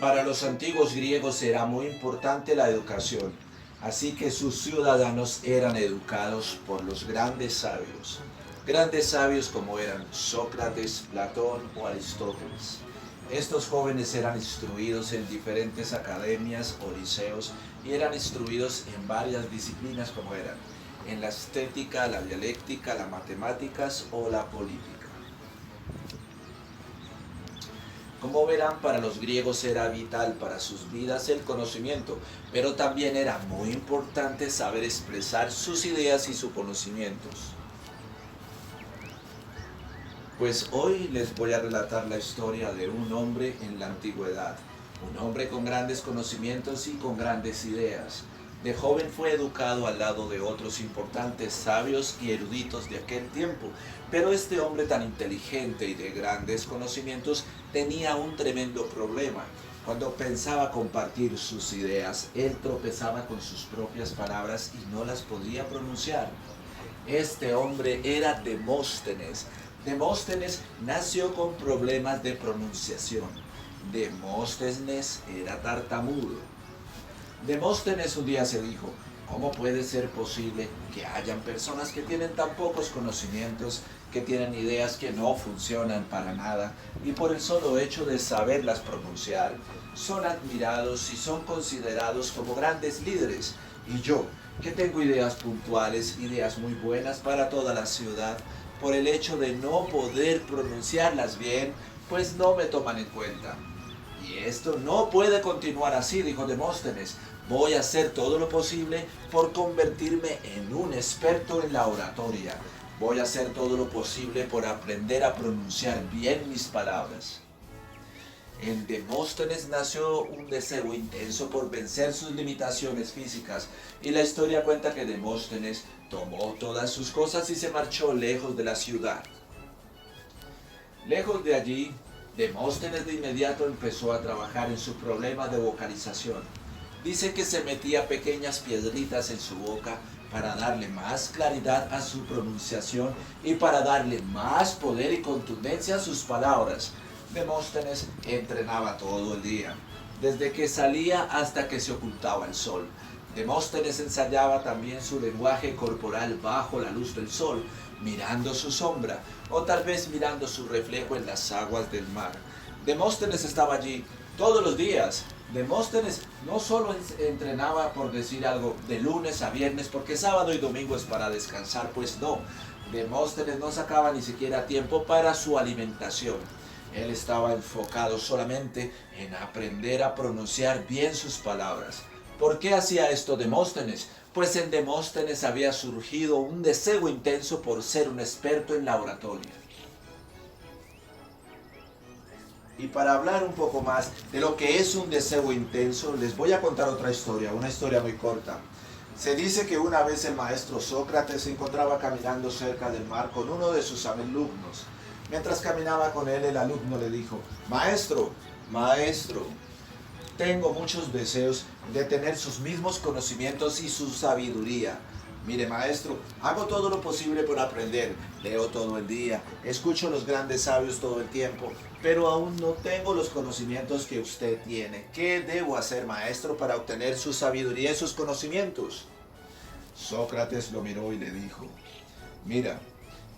Para los antiguos griegos era muy importante la educación, así que sus ciudadanos eran educados por los grandes sabios como eran Sócrates, Platón o Aristóteles. Estos jóvenes eran instruidos en diferentes academias o liceos y eran instruidos en varias disciplinas como eran en la estética, la dialéctica, las matemáticas o la política. Como verán, para los griegos era vital para sus vidas el conocimiento, pero también era muy importante saber expresar sus ideas y sus conocimientos. Pues hoy les voy a relatar la historia de un hombre en la antigüedad, un hombre con grandes conocimientos y con grandes ideas. De joven fue educado al lado de otros importantes sabios y eruditos de aquel tiempo, pero este hombre tan inteligente y de grandes conocimientos tenía un tremendo problema. Cuando pensaba compartir sus ideas, él tropezaba con sus propias palabras y no las podía pronunciar. Este hombre era Demóstenes. Demóstenes nació con problemas de pronunciación. Demóstenes era tartamudo. Demóstenes un día se dijo: ¿cómo puede ser posible que hayan personas que tienen tan pocos conocimientos, que tienen ideas que no funcionan para nada, y por el solo hecho de saberlas pronunciar, son admirados y son considerados como grandes líderes? Y yo, que tengo ideas puntuales, ideas muy buenas para toda la ciudad, por el hecho de no poder pronunciarlas bien, pues no me toman en cuenta. Y esto no puede continuar así, dijo Demóstenes. Voy a hacer todo lo posible por convertirme en un experto en la oratoria. Voy a hacer todo lo posible por aprender a pronunciar bien mis palabras. En Demóstenes nació un deseo intenso por vencer sus limitaciones físicas, y la historia cuenta que Demóstenes tomó todas sus cosas y se marchó lejos de la ciudad. Lejos de allí, Demóstenes de inmediato empezó a trabajar en su problema de vocalización. Dice que se metía pequeñas piedritas en su boca para darle más claridad a su pronunciación y para darle más poder y contundencia a sus palabras. Demóstenes entrenaba todo el día, desde que salía hasta que se ocultaba el sol. Demóstenes ensayaba también su lenguaje corporal bajo la luz del sol, mirando su sombra, o tal vez mirando su reflejo en las aguas del mar. Demóstenes estaba allí todos los días. Demóstenes no solo entrenaba, por decir algo, de lunes a viernes, porque sábado y domingo es para descansar, pues no. Demóstenes no sacaba ni siquiera tiempo para su alimentación. Él estaba enfocado solamente en aprender a pronunciar bien sus palabras. ¿Por qué hacía esto Demóstenes? Pues en Demóstenes había surgido un deseo intenso por ser un experto en la oratoria. Y para hablar un poco más de lo que es un deseo intenso, les voy a contar otra historia, una historia muy corta. Se dice que una vez el maestro Sócrates se encontraba caminando cerca del mar con uno de sus alumnos. Mientras caminaba con él, el alumno le dijo: Maestro, tengo muchos deseos de tener sus mismos conocimientos y su sabiduría. Mire, maestro, hago todo lo posible por aprender, leo todo el día, escucho a los grandes sabios todo el tiempo, pero aún no tengo los conocimientos que usted tiene. ¿Qué debo hacer, maestro, para obtener su sabiduría y sus conocimientos? Sócrates lo miró y le dijo: Mira,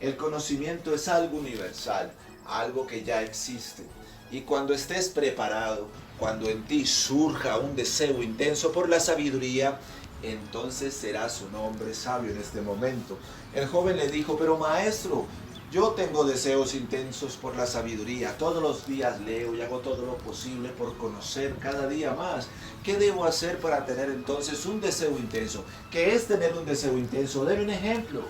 el conocimiento es algo universal, algo que ya existe. Y cuando estés preparado, cuando en ti surja un deseo intenso por la sabiduría, entonces serás un hombre sabio en este momento. El joven le dijo: Pero maestro, yo tengo deseos intensos por la sabiduría. Todos los días leo y hago todo lo posible por conocer cada día más. ¿Qué debo hacer para tener entonces un deseo intenso? ¿Qué es tener un deseo intenso? Deme un ejemplo.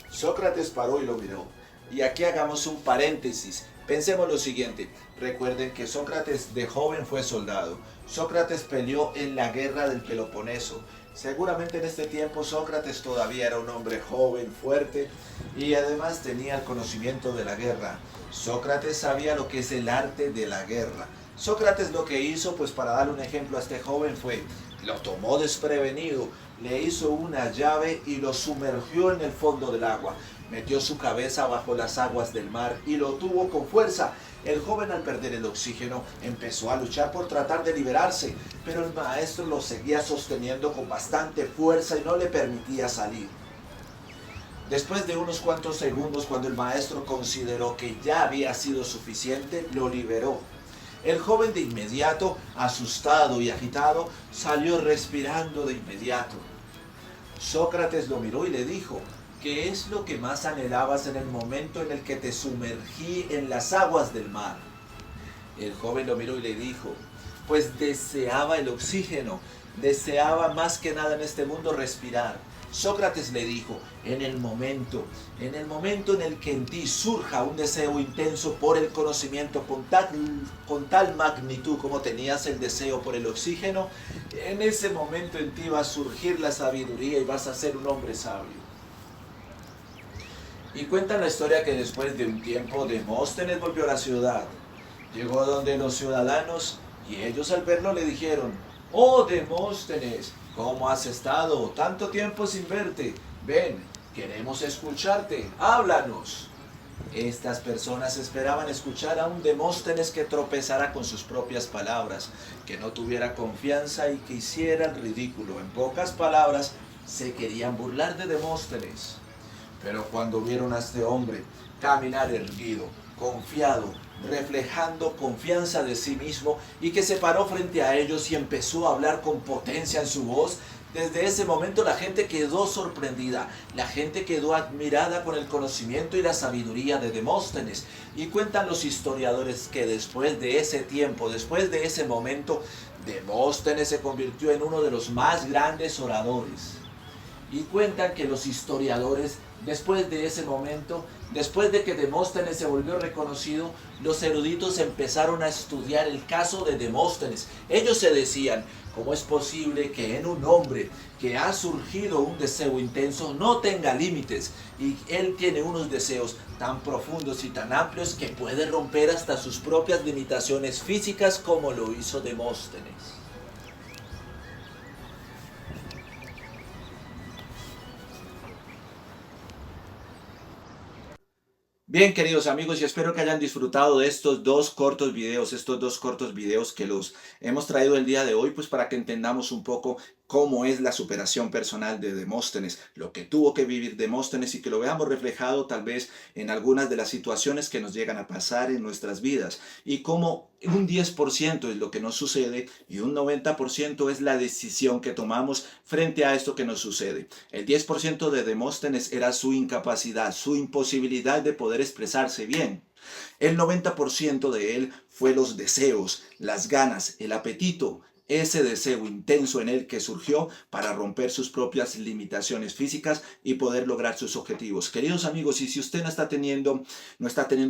Sócrates paró y lo miró. Y aquí hagamos un paréntesis. Pensemos lo siguiente. Recuerden que Sócrates de joven fue soldado. Sócrates peleó en la guerra del Peloponeso. Seguramente en este tiempo Sócrates todavía era un hombre joven, fuerte, y además tenía el conocimiento de la guerra. Sócrates sabía lo que es el arte de la guerra. Sócrates lo que hizo, pues para darle un ejemplo a este joven, fue: lo tomó desprevenido, le hizo una llave y lo sumergió en el fondo del agua. Metió su cabeza bajo las aguas del mar y lo tuvo con fuerza. El joven, al perder el oxígeno, empezó a luchar por tratar de liberarse, pero el maestro lo seguía sosteniendo con bastante fuerza y no le permitía salir. Después de unos cuantos segundos, cuando el maestro consideró que ya había sido suficiente, lo liberó. El joven de inmediato, asustado y agitado, salió respirando de inmediato. Sócrates lo miró y le dijo: ¿qué es lo que más anhelabas en el momento en el que te sumergí en las aguas del mar? El joven lo miró y le dijo: pues deseaba el oxígeno, deseaba más que nada en este mundo respirar. Sócrates le dijo: en el momento en el que en ti surja un deseo intenso por el conocimiento con tal magnitud como tenías el deseo por el oxígeno, en ese momento en ti va a surgir la sabiduría y vas a ser un hombre sabio. Y cuentan la historia que después de un tiempo Demóstenes volvió a la ciudad. Llegó donde los ciudadanos y ellos, al verlo, le dijeron: oh Demóstenes, ¿cómo has estado? Tanto tiempo sin verte. Ven, queremos escucharte, háblanos. Estas personas esperaban escuchar a un Demóstenes que tropezara con sus propias palabras, que no tuviera confianza y que hiciera el ridículo. En pocas palabras, se querían burlar de Demóstenes. Pero cuando vieron a este hombre caminar erguido, confiado, reflejando confianza de sí mismo, y que se paró frente a ellos y empezó a hablar con potencia en su voz, desde ese momento la gente quedó sorprendida, la gente quedó admirada con el conocimiento y la sabiduría de Demóstenes. Y cuentan los historiadores que después de ese tiempo, después de ese momento, Demóstenes se convirtió en uno de los más grandes oradores. Y cuentan que los historiadores, después de ese momento, después de que Demóstenes se volvió reconocido, los eruditos empezaron a estudiar el caso de Demóstenes. Ellos se decían: ¿cómo es posible que en un hombre que ha surgido un deseo intenso no tenga límites? Y él tiene unos deseos tan profundos y tan amplios que puede romper hasta sus propias limitaciones físicas, como lo hizo Demóstenes. Bien, queridos amigos, y espero que hayan disfrutado de estos dos cortos videos que los hemos traído el día de hoy, pues para que entendamos un poco cómo es la superación personal de Demóstenes, lo que tuvo que vivir Demóstenes, y que lo veamos reflejado tal vez en algunas de las situaciones que nos llegan a pasar en nuestras vidas, y cómo un 10% es lo que nos sucede y un 90% es la decisión que tomamos frente a esto que nos sucede. El 10% de Demóstenes era su incapacidad, su imposibilidad de poder expresarse bien. El 90% de él fue los deseos, las ganas, el apetito, ese deseo intenso en él que surgió para romper sus propias limitaciones físicas y poder lograr sus objetivos. Queridos amigos, y si usted no está teniendo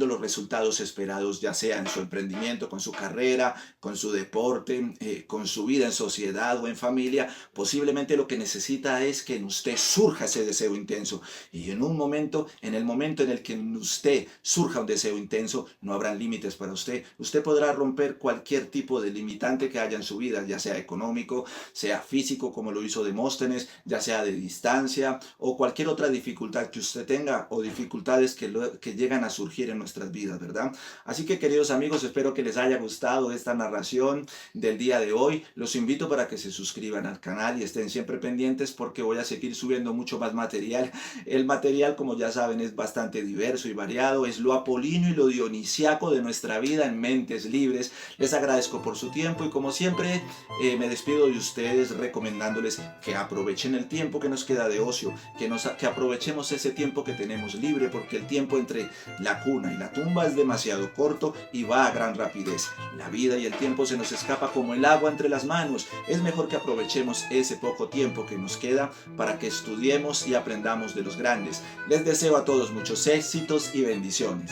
los resultados esperados, ya sea en su emprendimiento, con su carrera, con su deporte, con su vida en sociedad o en familia, posiblemente lo que necesita es que en usted surja ese deseo intenso. Y en el momento en el que en usted surja un deseo intenso, no habrán límites para usted. Usted podrá romper cualquier tipo de limitante que haya en su vida, ya sea económico, sea físico, como lo hizo Demóstenes, ya sea de distancia o cualquier otra dificultad que usted tenga, o dificultades que llegan a surgir en nuestras vidas, ¿verdad? Así que, queridos amigos, espero que les haya gustado esta narración del día de hoy. Los invito para que se suscriban al canal y estén siempre pendientes, porque voy a seguir subiendo mucho más material. El material, como ya saben, es bastante diverso y variado, es lo apolíneo y lo dionisiaco de nuestra vida en Mentes Libres. Les agradezco por su tiempo y, como siempre, me despido de ustedes recomendándoles que aprovechen el tiempo que nos queda de ocio, que aprovechemos ese tiempo que tenemos libre, porque el tiempo entre la cuna y la tumba es demasiado corto y va a gran rapidez. La vida y el tiempo se nos escapa como el agua entre las manos. Es mejor que aprovechemos ese poco tiempo que nos queda para que estudiemos y aprendamos de los grandes. Les deseo a todos muchos éxitos y bendiciones.